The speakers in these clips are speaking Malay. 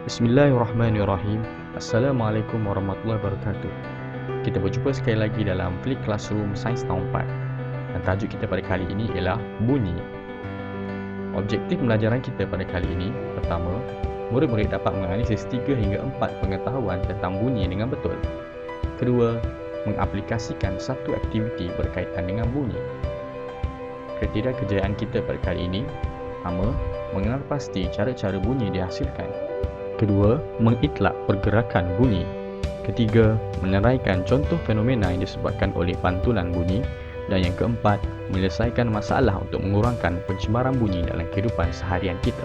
Bismillahirrahmanirrahim. Assalamualaikum warahmatullahi wabarakatuh. Kita berjumpa sekali lagi dalam Flick Classroom Sains Tahun 4. Dan tajuk kita pada kali ini ialah bunyi. Objektif pembelajaran kita pada kali ini, pertama, murid-murid dapat menganalisis 3 hingga 4 pengetahuan tentang bunyi dengan betul. Kedua, mengaplikasikan satu aktiviti berkaitan dengan bunyi. Kriteria kejayaan kita pada kali ini, pertama, mengenal pasti cara-cara bunyi dihasilkan. Kedua, mengitlak pergerakan bunyi. Ketiga, meneraikan contoh fenomena yang disebabkan oleh pantulan bunyi. Dan yang keempat, menyelesaikan masalah untuk mengurangkan pencemaran bunyi dalam kehidupan seharian kita.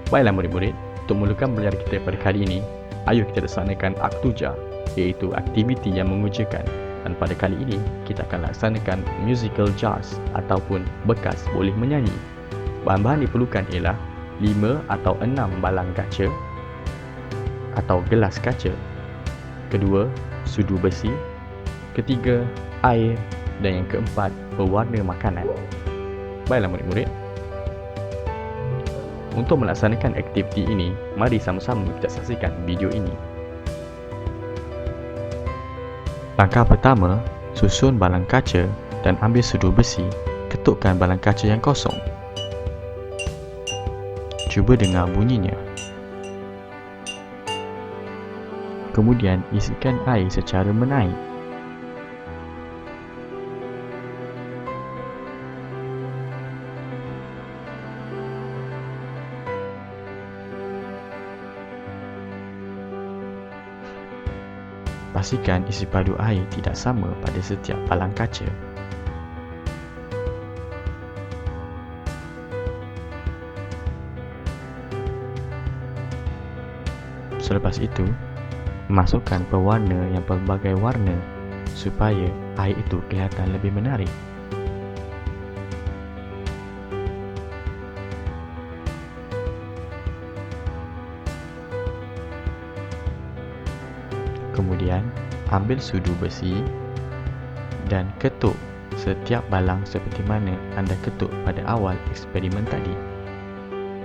Baiklah murid-murid, untuk memulakan belajar kita pada kali ini, ayo kita laksanakan aktuja, iaitu aktiviti yang mengujakan. Dan pada kali ini, kita akan laksanakan musical jazz ataupun bekas boleh menyanyi. Bahan-bahan diperlukan ialah 5 atau 6 balang kaca atau gelas kaca. Kedua, sudu besi. Ketiga, air. Dan yang keempat, pewarna makanan. Baiklah murid-murid, untuk melaksanakan aktiviti ini, mari sama-sama kita saksikan video ini. Langkah pertama, susun balang kaca dan ambil sudu besi, ketukkan balang kaca yang kosong. Cuba dengar bunyinya. Kemudian isikan air secara menaik. Pastikan isi padu air tidak sama pada setiap balang kaca. Selepas itu, masukkan pewarna yang pelbagai warna supaya air itu kelihatan lebih menarik. Kemudian, ambil sudu besi dan ketuk setiap balang seperti mana anda ketuk pada awal eksperimen tadi.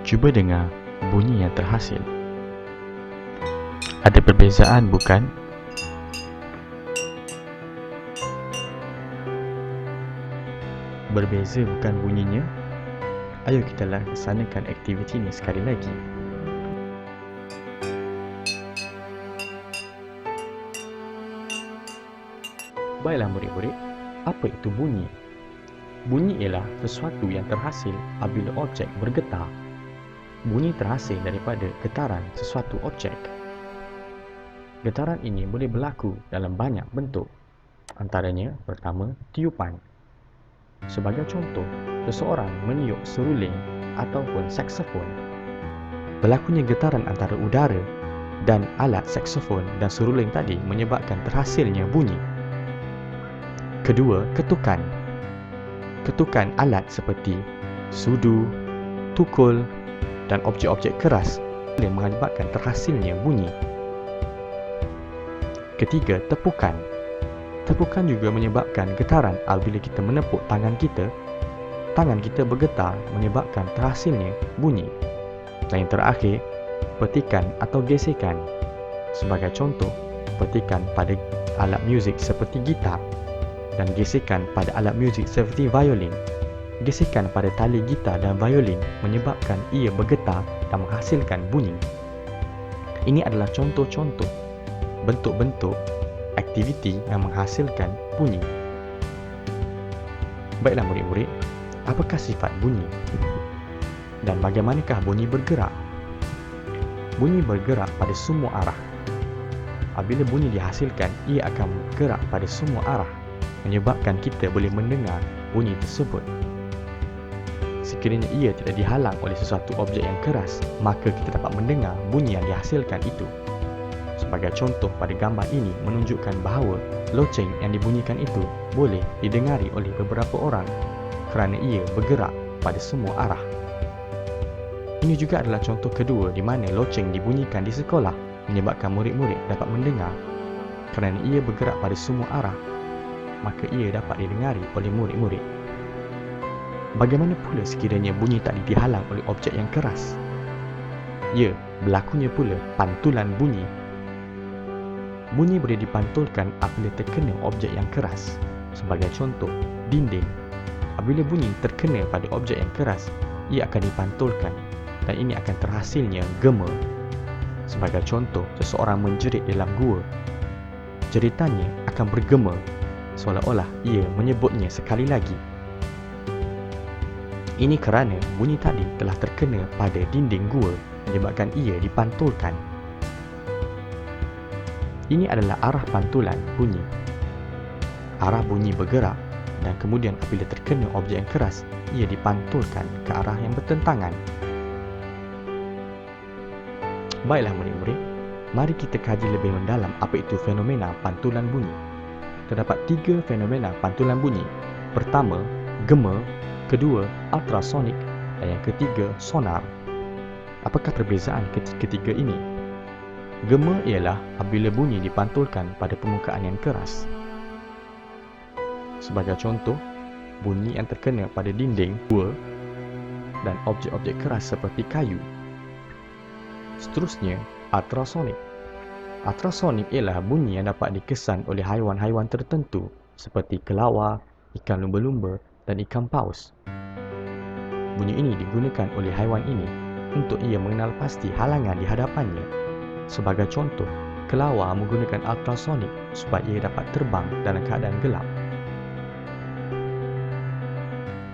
Cuba dengar bunyi yang terhasil. Ada perbezaan bukan? Berbeza bukan bunyinya? Ayo kita laksanakan aktiviti ini sekali lagi. Baiklah murid-murid, apa itu bunyi? Bunyi ialah sesuatu yang terhasil apabila objek bergetar. Bunyi terhasil daripada getaran sesuatu objek. Getaran ini boleh berlaku dalam banyak bentuk. Antaranya, pertama, tiupan. Sebagai contoh, seseorang meniup seruling ataupun saksofon. Berlakunya getaran antara udara dan alat saksofon dan seruling tadi menyebabkan terhasilnya bunyi. Kedua, ketukan. Ketukan alat seperti sudu, tukul dan objek-objek keras boleh mengakibatkan terhasilnya bunyi. Ketiga, tepukan. Tepukan juga menyebabkan getaran apabila kita menepuk tangan kita bergetar menyebabkan terhasilnya bunyi. Dan yang terakhir, petikan atau gesekan. Sebagai contoh, petikan pada alat muzik seperti gitar dan gesekan pada alat muzik seperti violin. Gesekan pada tali gitar dan violin menyebabkan ia bergetar dan menghasilkan bunyi. Ini adalah contoh-contoh bentuk-bentuk aktiviti yang menghasilkan bunyi. Baiklah murid-murid, apakah sifat bunyi? Dan bagaimanakah bunyi bergerak? Bunyi bergerak pada semua arah. Apabila bunyi dihasilkan, ia akan bergerak pada semua arah, menyebabkan kita boleh mendengar bunyi tersebut. Sekiranya ia tidak dihalang oleh sesuatu objek yang keras, maka kita dapat mendengar bunyi yang dihasilkan itu. Sebagai contoh, pada gambar ini menunjukkan bahawa loceng yang dibunyikan itu boleh didengari oleh beberapa orang kerana ia bergerak pada semua arah. Ini juga adalah contoh kedua di mana loceng dibunyikan di sekolah menyebabkan murid-murid dapat mendengar. Kerana ia bergerak pada semua arah, maka ia dapat didengari oleh murid-murid. Bagaimana pula sekiranya bunyi tak dihalang oleh objek yang keras? Ya, berlakunya pula pantulan bunyi. Bunyi boleh dipantulkan apabila terkena objek yang keras. Sebagai contoh, dinding. Apabila bunyi terkena pada objek yang keras, ia akan dipantulkan dan ini akan terhasilnya gema. Sebagai contoh, seseorang menjerit dalam gua. Jeritannya akan bergema seolah-olah ia menyebutnya sekali lagi. Ini kerana bunyi tadi telah terkena pada dinding gua menyebabkan ia dipantulkan. Ini adalah arah pantulan bunyi. Arah bunyi bergerak dan kemudian apabila terkena objek yang keras, ia dipantulkan ke arah yang bertentangan. Baiklah murid-murid, mari kita kaji lebih mendalam apa itu fenomena pantulan bunyi. Terdapat 3 fenomena pantulan bunyi. Pertama, gema. Kedua, ultrasonik. Dan yang ketiga, sonar. Apakah perbezaan ketiga ini? Gema ialah apabila bunyi dipantulkan pada permukaan yang keras. Sebagai contoh, bunyi yang terkena pada dinding, gua dan objek-objek keras seperti kayu. Seterusnya, ultrasonik. Ultrasonik ialah bunyi yang dapat dikesan oleh haiwan-haiwan tertentu seperti kelawar, ikan lumba-lumba dan ikan paus. Bunyi ini digunakan oleh haiwan ini untuk ia mengenal pasti halangan di hadapannya. Sebagai contoh, kelawar menggunakan ultrasonik supaya ia dapat terbang dalam keadaan gelap.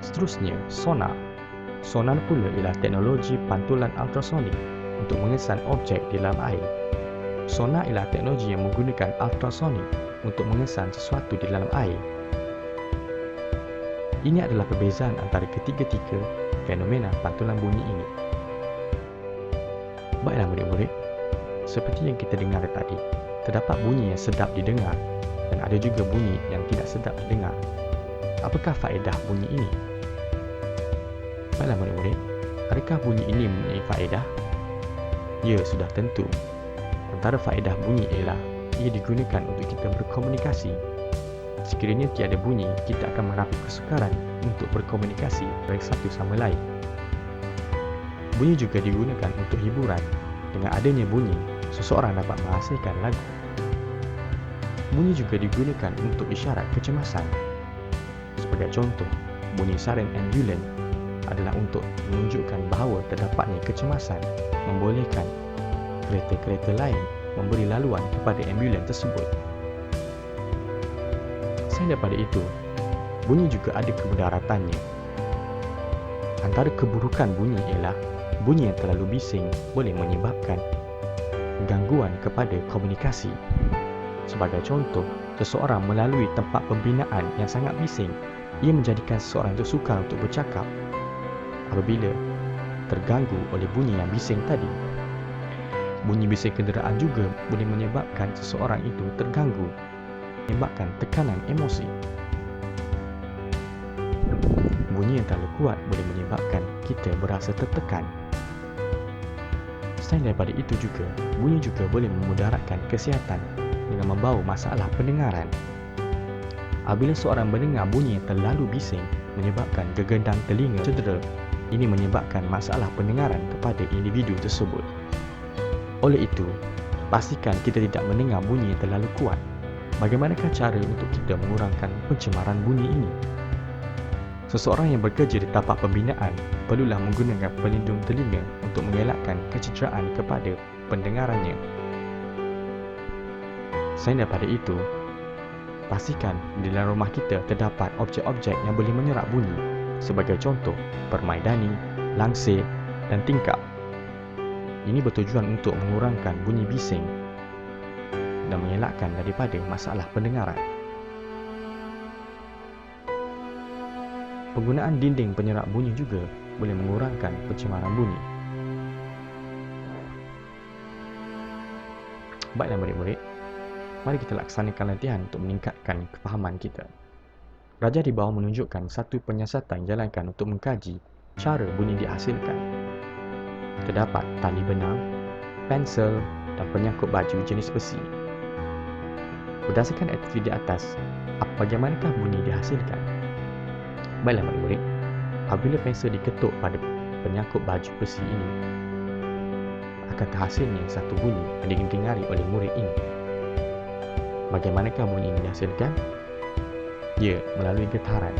Seterusnya, sonar. Sonar pula ialah teknologi pantulan ultrasonik untuk mengesan objek di dalam air. Sonar ialah teknologi yang menggunakan ultrasonik untuk mengesan sesuatu di dalam air. Ini adalah perbezaan antara ketiga-tiga fenomena pantulan bunyi ini. Baiklah murid-murid, seperti yang kita dengar tadi, terdapat bunyi yang sedap didengar dan ada juga bunyi yang tidak sedap didengar. Apakah faedah bunyi ini? Baiklah murid-murid, adakah bunyi ini mempunyai faedah? Ya, sudah tentu. Antara faedah bunyi ialah ia digunakan untuk kita berkomunikasi. Sekiranya tiada bunyi, kita akan mengalami kesukaran untuk berkomunikasi baik satu sama lain. Bunyi juga digunakan untuk hiburan. Dengan adanya bunyi, seseorang dapat menghasilkan lagu. Bunyi juga digunakan untuk isyarat kecemasan. Sebagai contoh, bunyi siren ambulan adalah untuk menunjukkan bahawa terdapatnya kecemasan, membolehkan kereta-kereta lain memberi laluan kepada ambulan tersebut. Selain daripada itu, bunyi juga ada kemudaratannya. Antara keburukan bunyi ialah bunyi yang terlalu bising boleh menyebabkan gangguan kepada komunikasi. Sebagai contoh, seseorang melalui tempat pembinaan yang sangat bising, ia menjadikan seseorang itu sukar untuk bercakap apabila terganggu oleh bunyi yang bising tadi. Bunyi bising kenderaan juga boleh menyebabkan seseorang itu terganggu, menyebabkan tekanan emosi. Bunyi yang terlalu kuat boleh menyebabkan kita berasa tertekan. Selain daripada itu juga, bunyi juga boleh memudaratkan kesihatan dengan membawa masalah pendengaran. Apabila seorang mendengar bunyi yang terlalu bising menyebabkan gegendang telinga cedera, ini menyebabkan masalah pendengaran kepada individu tersebut. Oleh itu, pastikan kita tidak mendengar bunyi yang terlalu kuat. Bagaimanakah cara untuk kita mengurangkan pencemaran bunyi ini? Seseorang yang bekerja di tapak pembinaan perlulah menggunakan pelindung telinga untuk mengelakkan kecederaan kepada pendengarannya. Selain daripada itu, pastikan di dalam rumah kita terdapat objek-objek yang boleh menyerap bunyi. Sebagai contoh, permaidani, langsir dan tingkap. Ini bertujuan untuk mengurangkan bunyi bising dan mengelakkan daripada masalah pendengaran. Penggunaan dinding penyerap bunyi juga boleh mengurangkan pencemaran bunyi. Baiklah murid-murid, mari kita laksanakan latihan untuk meningkatkan kefahaman kita. Raja di bawah menunjukkan satu penyiasatan yang dijalankan untuk mengkaji cara bunyi dihasilkan. Terdapat tali benang, pensel dan penyangkut baju jenis besi. Berdasarkan aktiviti di atas, bagaimanakah bunyi dihasilkan? Baiklah murid-murid, apabila pensel diketuk pada penyangkut baju besi ini, akan terhasilnya satu bunyi yang didengari oleh murid ini. Bagaimanakah bunyi ini dihasilkan? Ya, melalui getaran.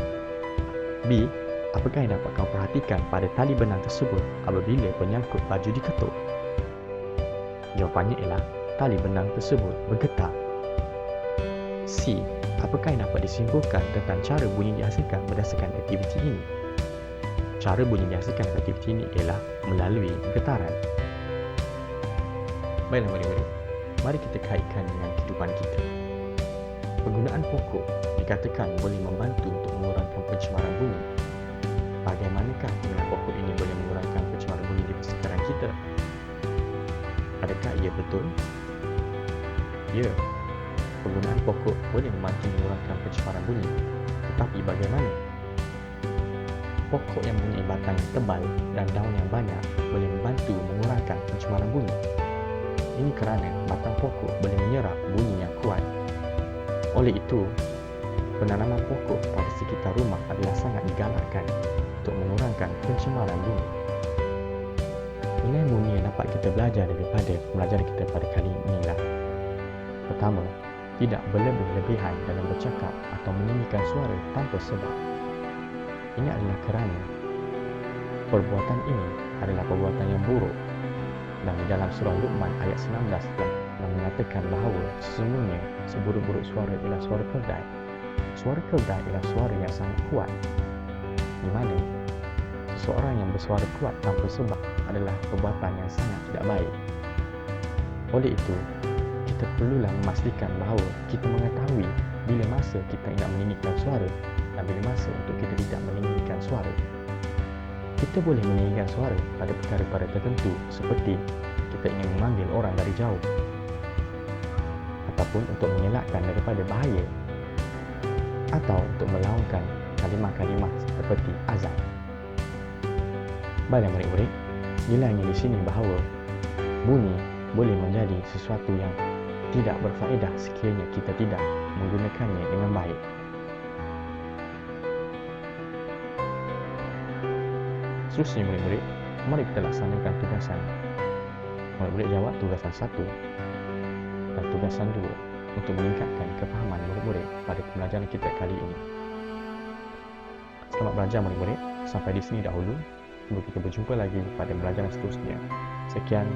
B. Apakah yang dapat kau perhatikan pada tali benang tersebut apabila penyangkut baju diketuk? Jawapannya ialah tali benang tersebut bergetar. C. Apakah yang dapat disimpulkan tentang cara bunyi dihasilkan berdasarkan aktiviti ini? Cara bunyi dihasilkan dalam aktiviti ini ialah melalui getaran. Baiklah murid-murid, mari kita kaitkan dengan kehidupan kita. Penggunaan pokok dikatakan boleh membantu untuk mengurangkan pencemaran bunyi. Bagaimanakah penggunaan pokok ini boleh mengurangkan pencemaran bunyi di persekitaran kita? Adakah ia betul? Ya, penggunaan pokok boleh membantu mengurangkan pencemaran bunyi. Tetapi bagaimana? Pokok yang mempunyai batang yang tebal dan daun yang banyak boleh membantu mengurangkan pencemaran bunyi. Ini kerana batang pokok boleh menyerap bunyi yang kuat. Oleh itu, penanaman pokok pada sekitar rumah adalah sangat digalakkan untuk mengurangkan pencemaran bunyi. Nilai bunyi yang dapat kita belajar daripada pembelajaran kita pada kali ini inilah: pertama, tidak berlebih-lebihan dalam bercakap atau meninggikan suara tanpa sebab. Ini adalah kerana perbuatan ini adalah perbuatan yang buruk. Dan di dalam surah Luqman ayat 19 telah mengatakan bahawa sesungguhnya seburuk-buruk suara ialah suara keldai. Suara keldai ialah suara yang sangat kuat, di mana seseorang yang bersuara kuat tanpa sebab adalah perbuatan yang sangat tidak baik. Oleh itu, kita perlulah memastikan bahawa kita mengetahui bila masa kita nak meninggikan suara dan bila masa untuk kita tidak meninggikan suara. Kita boleh meninggikan suara pada perkara-perkara tertentu seperti kita ingin memanggil orang dari jauh ataupun untuk mengelakkan daripada bahaya atau untuk melaungkan kalimah-kalimah seperti azan. Baiklah murid-murid, nilainya di sini bahawa bunyi boleh menjadi sesuatu yang tidak berfaedah sekiranya kita tidak menggunakannya dengan baik. Seterusnya murid-murid, mari kita laksanakan tugasan. Murid-murid jawab tugasan 1 dan tugasan 2 untuk meningkatkan kefahaman murid-murid pada pembelajaran kita kali ini. Selamat belajar murid-murid. Sampai di sini dahulu. Semoga kita berjumpa lagi pada pembelajaran seterusnya. Sekian.